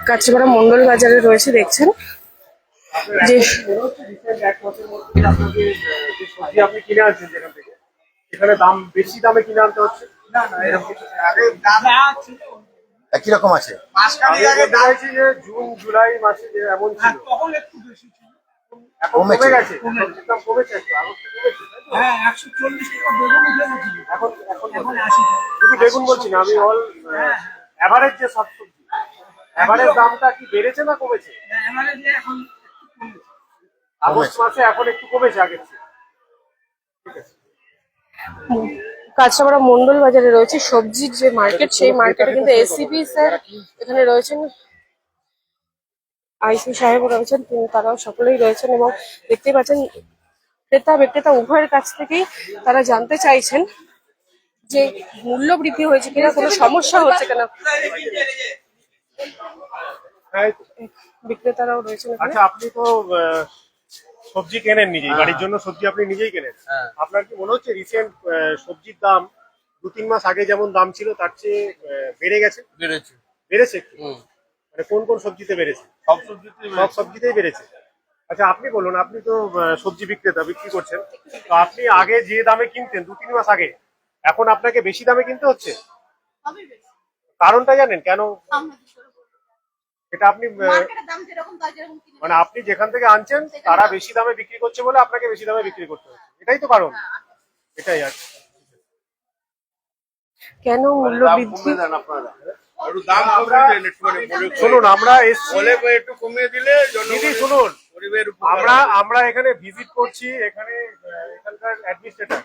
কাঁচরাপাড়া মন্ডল বাজারে রয়েছে, দেখছেন যে আপনি কিনে আনছেন যেখান থেকে, এখানে দাম বেশি দামে কিনে আনতে হচ্ছে। একই রকম আছে। আমি বলতে চাইছি যে জুন জুলাই মাসে যে এমন ছিল, এখন কমে গেছে, সবজির দাম কমেছে একটু, আলু কমেছে, এখন এখন শুধু বেগুন বলছি না, আমি অল এভারেজ যে সব সবজি এভারেজ দামটা কি বেড়েছে না কমেছে? আগস্ট মাসে এখন একটু কমেছে আগের চেয়ে। ঠিক আছে। কাঁচরাপাড়া মন্ডল বাজারে রয়েছে সবজির যে মার্কেট, সেই মার্কেটে কিন্তু এসিপি স্যার এখানে রয়েছেন, আইসি সাহেব রয়েছেন, তারাও সকলেই রয়েছেন এবং দেখতেই পাচ্ছেন ক্রেতা বিক্রেতা উভয়ের কাছ থেকেই তারা জানতে চাইছেন যে মূল্য বৃদ্ধি হয়েছে কিনা, কোনো সমস্যা হচ্ছে কিনা। বিক্রেতারাও রয়েছেন এখানে। আচ্ছা, আপনি তো সবজি কেনেন নিজেই, বাড়ির জন্য সবজি আপনি নিজেই কেনেন। আপনার কি মনে হচ্ছে রিসেন্ট সবজির দাম 2-3 মাস আগে যেমন দাম ছিল তার চেয়ে বেড়ে গেছে? বেড়েছে একটু? মানে কোন কোন সবজিতে বেড়েছে? সব সবজিতেই বেড়েছে। আচ্ছা, আপনি বলুন, আপনি তো সবজি বিক্রেতা, বিক্রি করছেন, তো আপনি আগে যে দামে কিনতেন 2-3 মাস আগে, এখন আপনাকে বেশি দামে কিনতে হচ্ছে? কারণটা জানেন কেন? এটা আপনি মানে আপনি যেখান থেকে আনছেন তারা বেশি দামে বিক্রি করছে বলে আপনাকে বেশি দামে বিক্রি করতে হচ্ছে, এটাই তো কারণ। এটাই আর কি। কেন মূল্য বৃদ্ধি? শুনুন, আমরা একটু কমিয়ে দিলে দিদি শুনুন, আমরা এখানে ভিজিট করছি, এখানে এখানকার অ্যাডমিনিস্ট্রেটর,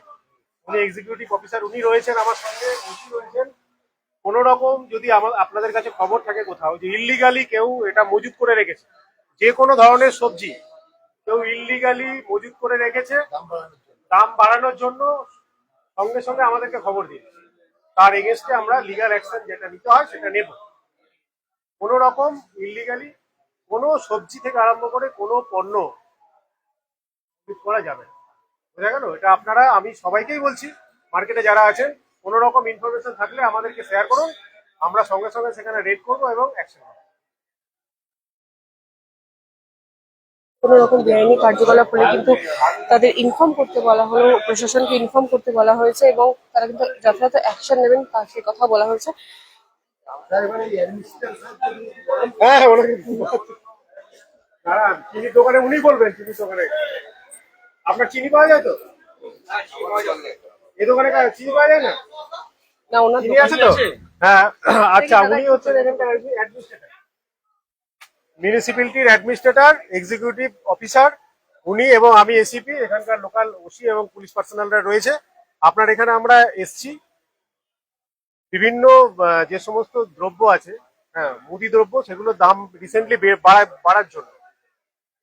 উনি এক্সিকিউটিভ অফিসার, উনি রয়েছেন আমার সঙ্গে, উনি রয়েছেন। কোন রকম যদি আপনাদের কাছে খবর থাকে কোথাও যে ইল্লিগালি কেউ এটা মজুত করে রেখেছে, যে কোনো ধরনের সবজি কেউ ইল্লিগালি মজুত করে রেখেছে দাম বাড়ানোর জন্য, সঙ্গে সঙ্গে আমাদেরকে খবর দিন, তার এগেনস্টে আমরা লিগ্যাল অ্যাকশন যেটা নিতে হয় সেটা নেব। কোন রকম ইল্লিগালি কোনো সবজি থেকে আরম্ভ করে কোনো পণ্য মজুত করা যাবে না, বোঝা গেল? এটা আপনারা, আমি সবাইকেই বলছি, মার্কেটে যারা আছেন, কোন রকম ইনফরমেশন থাকলে আমাদেরকে শেয়ার করুন, আমরা সঙ্গে সঙ্গে সেখানে রেড করবো এবং অ্যাকশন নেব। কোন রকম বেআইনি কার্যকলাপ হলে কিন্তু তাদের ইনফর্ম করতে বলা হলো, প্রশাসনকে ইনফর্ম করতে বলা হয়েছে এবং তারা কিন্তু যথাযথ অ্যাকশন নেবেন তা সে কথা বলা হয়েছে। হ্যাঁ, চিনির দোকানে উনি বলবেন, চিনির দোকানে আপনার চিনি পাওয়া যায় তো? এই দোকানে চিনি পাওয়া যায় না? না, ওনার চিনি আছে তো? হ্যাঁ, আচ্ছা, উনি হচ্ছেন এখানকার অ্যাডমিনিস্ট্রেটর, মিউনিসিপ্যালিটির অ্যাডমিনিস্ট্রেটর, এক্সিকিউটিভ অফিসার উনি, এবং আমি এসিপি, এখানকার লোকাল ওসি এবং পুলিশ পার্সোনালরা রয়েছে। আপনার এখানে আমরা এসছি বিভিন্ন যে সমস্ত দ্রব্য আছে, হ্যাঁ, মুদি দ্রব্য, সেগুলোর দাম রিসেন্টলি বাড়ার জন্য।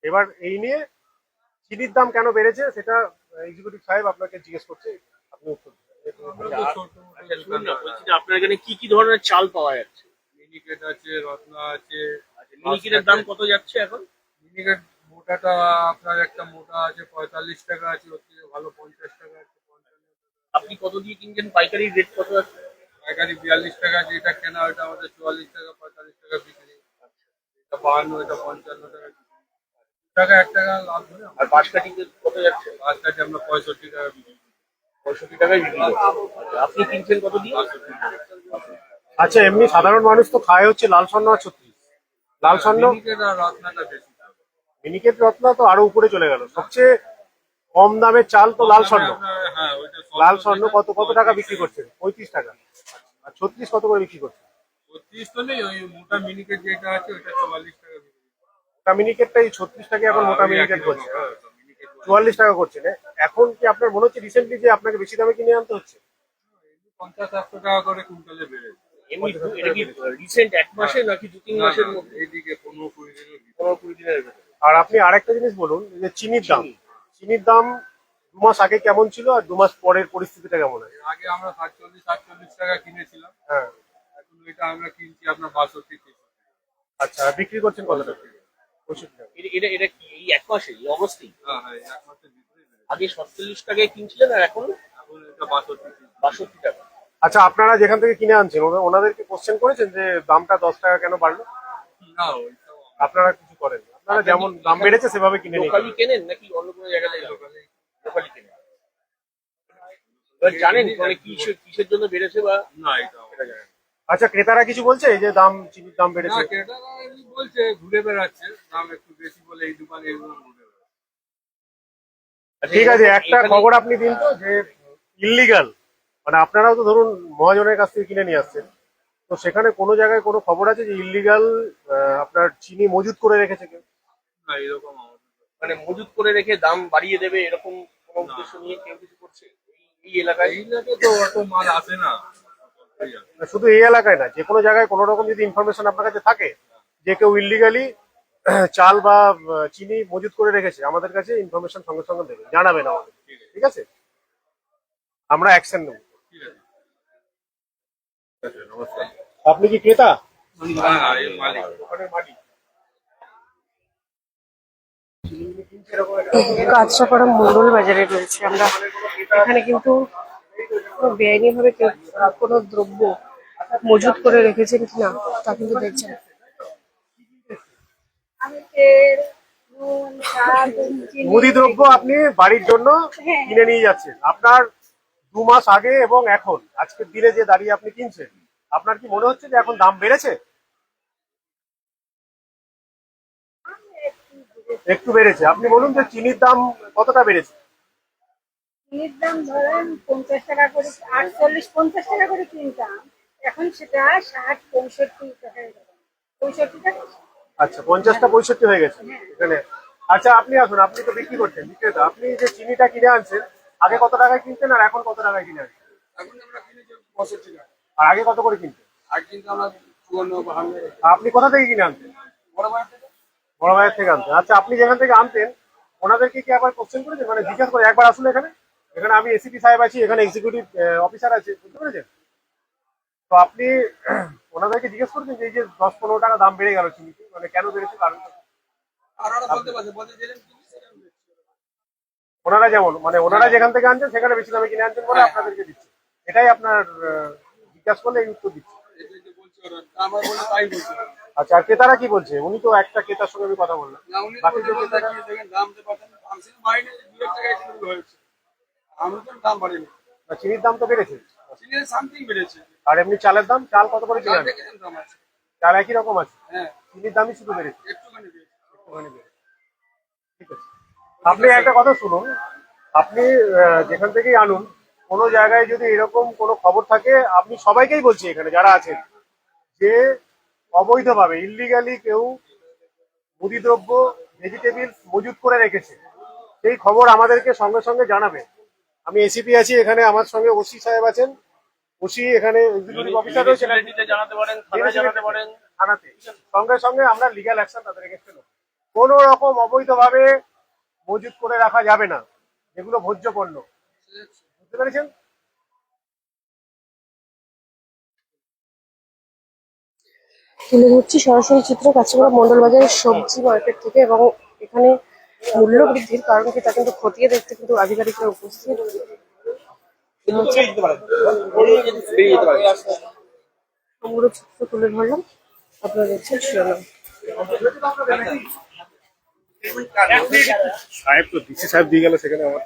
এবার এই নিয়ে চিনির দাম কেন বেড়েছে সেটা এক্সিকিউটিভ সাহেব আপনাকে জিজ্ঞেস করছে, আপনি উত্তর দিন। আপনার এখানে কি কি ধরনের চাল পাওয়া যাচ্ছে? মিনিকেট আছে, রত্না আছে। মিনিকেটের দাম কত যাচ্ছে এখন? মিনিকেট মোটাটা আপনার একটা মোটা আছে 45 টাকা আছে, ওর থেকে ভালো 50 টাকা আছে, 55 টাকা। আপনি কত দিয়ে কিনছেন? পাইকারি রেট কত আছে? পাইকারি 42 টাকা, যেটা কেনা ওটা আমাদের 44 টাকা 45 টাকা বিক্রি। এটা 52, এটা 55 টাকা, 1 টাকা লাভ ধরে। আর বাঁশকাঠি কত যাচ্ছে? বাসটাকে আমরা 65 টাকা বিক্রি। 65 টাকায় বিক্রি করছেন। আচ্ছা, আপনি কিনছেন কত দিয়ে? আচ্ছা, এমনি সাধারণ মানুষ তো খায় হচ্ছে লাল স্বর্ণ আর 36। লাল স্বর্ণ, মিনিকেট আর রত্নাটা বেশি। মিনিকেট, রত্না তো আরো উপরে চলে গেল। সবচেয়ে কম দামের চাল তো লাল স্বর্ণ। হ্যাঁ, ওইটা লাল স্বর্ণ কত কত টাকা বিক্রি করছেন? 35 টাকা। আর 36 কত করে বিক্রি করছেন? 35 তো নেই, ওই মোটা মিনিকেট যেটা আছে ওইটা 44 টাকা বিক্রি। মোটা মিনিকেটটাই 36 টাকা এখন মোটা মিনিকেট করছে, 44 টাকা করছেন। এখন কি আপনার মনে হচ্ছে রিসেন্টলি যে আপনাকে বেশি দামে কিনে আনতে হচ্ছে? 50-100 টাকা করে কুইন্টালে বেড়েছে। এমনি এটা কি রিসেন্ট 1 মাসে নাকি 2-3 মাসের মধ্যে? এইদিকে 15-20 দিনের ভিতরে। 15-20 দিনের ভেতরে। আর আপনি আরেকটা জিনিস বলুন, যে চিনির দাম, চিনির দাম 2 মাস আগে কেমন ছিল আর 2 মাস পরের পরিস্থিতিটা কেমন আছে? আগে আমরা 47-48 টাকা কিনেছিলাম, হ্যাঁ, এখন এটা আমরা কিনছি আপনার 62-63। আচ্ছা, বিক্রি করছেন কত টাকা? 65 টাকা। এটা এটা কি এই 1 মাসে, এই অগস্টেই? হ্যাঁ হ্যাঁ, এক মাসের ভিতরে বেড়েছে। আগে 47 টাকায় কিনছিলেন আর এখন এখন এটা 62। 62 টাকা। আচ্ছা, আপনারা যেখান থেকে কিনে আনছেন ওনাদেরকে কোশ্চেন করেছেন যে দামটা 10 টাকা কেন বাড়লো? না ওইটাও আপনারা কিছু করেন না? আপনারা যেমন দাম বেড়েছে সেভাবে কিনে নিন। লোকালি কেনেন নাকি অন্য কোনো জায়গা থেকে লোকালি কেনেন? এবার জানেন মানে কিসের জন্য বেড়েছে বা না এটা সেটা জানেন? আচ্ছা, ক্রেতারা কিছু বলছে এই যে দাম, চিনির দাম না বেড়েছে? ক্রেতারা এমনি বলছে ঘুরে বেড়াচ্ছে দাম একটু বেশি বলে এই দোকানে এগুলো ঘুরে বেড়াচ্ছে। আচ্ছা, ঠিক আছে, এরকম একটা এখানে- খবর আপনি দিন তো যে ইল্লিগাল, মানে আপনারাও তো ধরুন মহাজনের কাছ থেকে কিনে নিয়ে আসছেন, তো সেখানে কোনো জায়গায় কোনো খবর আছে যে ইল্লিগাল আপনার চিনি মজুত করে রেখেছে কেউ? না এরকম আমাদের মানে মজুত করে রেখে দাম বাড়িয়ে দেবে এরকম কোনো উদ্দেশ্য নিয়ে কেউ কিছু করছে এই এলাকায়? এই লাগে তো অত মাল আসে না এই আর। না, শুধু এই এলাকায় না, যে কোনো জায়গায় কোনো রকম যদি ইনফরমেশন আপনার কাছে থাকে যে কেউ ইল্লিগালি চাল বা চিনি মজুত করে রেখেছে, আমাদের কাছে ইনফরমেশন সঙ্গে সঙ্গে দেবেন, জানাবেন আমাদের, ঠিক আছে? আমরা অ্যাকশন নেব। ঠিক আছে আপনি কি ক্রেতা? না এই মালিক দোকানের মালিক? কাঁচরাপাড়া মন্ডল বাজারে রয়েছে আমরা। এখানে কিন্তু কোনো বেআইনি ভাবে কেউ কোনো দ্রব্য মজুত করে রেখেছেন কিনা তা কিন্তু দেখছেন। মুদি দ্রব্য আপনি বাড়ির জন্য কিনে নিয়ে যাচ্ছেন, আপনার 2 মাস আগে এবং এখন আজকের দিনে যে দাঁড়িয়ে আপনি কিনছেন, আপনার কি মনে হচ্ছে যে এখন দাম বেড়েছে? একটু বেড়েছে। আপনি বলুন যে চিনির দাম কতটা বেড়েছে? চিনির দাম ধরেন 50 টাকা করে, 48-50 টাকা করে কিনতাম, এখন সেটা 60-65 টাকা হয়ে গেল। 65 টাকা। আচ্ছা, 50টা 65 হয়ে গেছে এখানে। আচ্ছা, আপনি আসুন, আপনি তো বিক্রি করছেন, বিক্রেতা, আপনি যে চিনিটা কিনে আনছেন আগে কত টাকায় কিনতেন আর এখন কত টাকায় কিনে আনছেন? এখন আমরা কিনেছি 65 টাকা আর আগে কত করে কিনতেন? আর কিন্তু আমরা 54-52 আপনি কোথা থেকে কিনে আনতেন? বড় মাছ থেকে বড় ভাইয়ের থেকে আনতেন। আচ্ছা, আপনি যেখান থেকে আনতেন ওনাদেরকে কি আবার কোশ্চেন করেছেন, মানে জিজ্ঞাসা করে একবার আসুন এখানে? এখানে আমি এসিপি সাহেব আছি, এখানে এক্সিকিউটিভ অফিসার আছে, বুঝতে পেরেছেন? তো আপনি ওনাদেরকে জিজ্ঞেস করেছেন যে এই যে 10-15 টাকা দাম বেড়ে গেল চিনিতে, মানে কেন বেড়েছে, কারণ আর ওরা বলতে পারছে বলতে দিলেন কি সেটা আমি দেখছি। ওনারা যেমন, মানে ওনারা যেখান থেকে আনছেন সেখানে বেশি দামে কিনে আনছেন বলে আপনাদেরকে দিচ্ছে, এটাই আপনার জিজ্ঞাসা করলে এই উত্তর দিচ্ছে। এই যে বলছে ওরা আমার বলে তাই বলছে আচ্ছা, আর ক্রেতারা কি বলছে? উনি তো একটা ক্রেতার সঙ্গে আমি কথা বললাম, না উনি বাকি বলতে যে বলতে ক্রেতারা, কি দেখেন দাম দিতে পারতেন আমি শুধু মাইনে 2 টাকা এগুলো হয়েছে আমি তো দাম বাড়েনি না, চিনির দাম তো বেড়েছে। চিনির সামথিং বেড়েছে আর এমনি চালের দাম, চাল কত করে কিনে চাল আনেন? দেখেছেন দাম আছে চাল একই রকম আছে, হ্যাঁ চিনির দামই শুধু বেড়েছে। একটুখানি বেড়েছে একটুখানি বেড়েছে। ঠিক আছে, আপনি একটা কথা শুনুন, আপনি যেখান থেকেই আনুন, কোনো জায়গায় যদি এরকম কোনো খবর থাকে, আপনি সবাইকেই বলছি এখানে যারা আছেন, যে অবৈধভাবে ইল্লিগালি কেউ মুদিদ্রব্য, ভেজিটেবল মজুত করে রেখেছে, সেই খবর আমাদেরকে সঙ্গে সঙ্গে জানাবে। আমি এসিপি আছি এখানে, আমার সঙ্গে ওসি সাহেব আছেন, ওসি এখানে এক্সিকিউটিভ অফিসার রয়েছেন, মিউনিসিপ্যালিটিতে জানাতে পারেন, থানায় জানাতে পারেন। থানাতে সঙ্গে সঙ্গে আমরা লিগ্যাল অ্যাকশন তাদের এগেন্সটে নেব। কোনো রকম অবৈধভাবে মজুত করে রাখা যাবে না, যেগুলো ভোজ্য পণ্য, বুঝতে পেরেছেন? তুলে ধরছি সরাসরি চিত্র কাঁচরাপাড়া মন্ডল বাজারের সবজি মার্কেট থেকে, এবং এখানে মূল্য বৃদ্ধির কারণ কি তা কিন্তু খতিয়ে দেখতে কিন্তু আধিকারিকরা উপস্থিত। সমগ্র চিত্র তুলে ধরলাম, আপনারা দেখছেন শিরোনাম। সাহেব তো ডিসি সাহেব দিয়ে গেল সেখানে আমার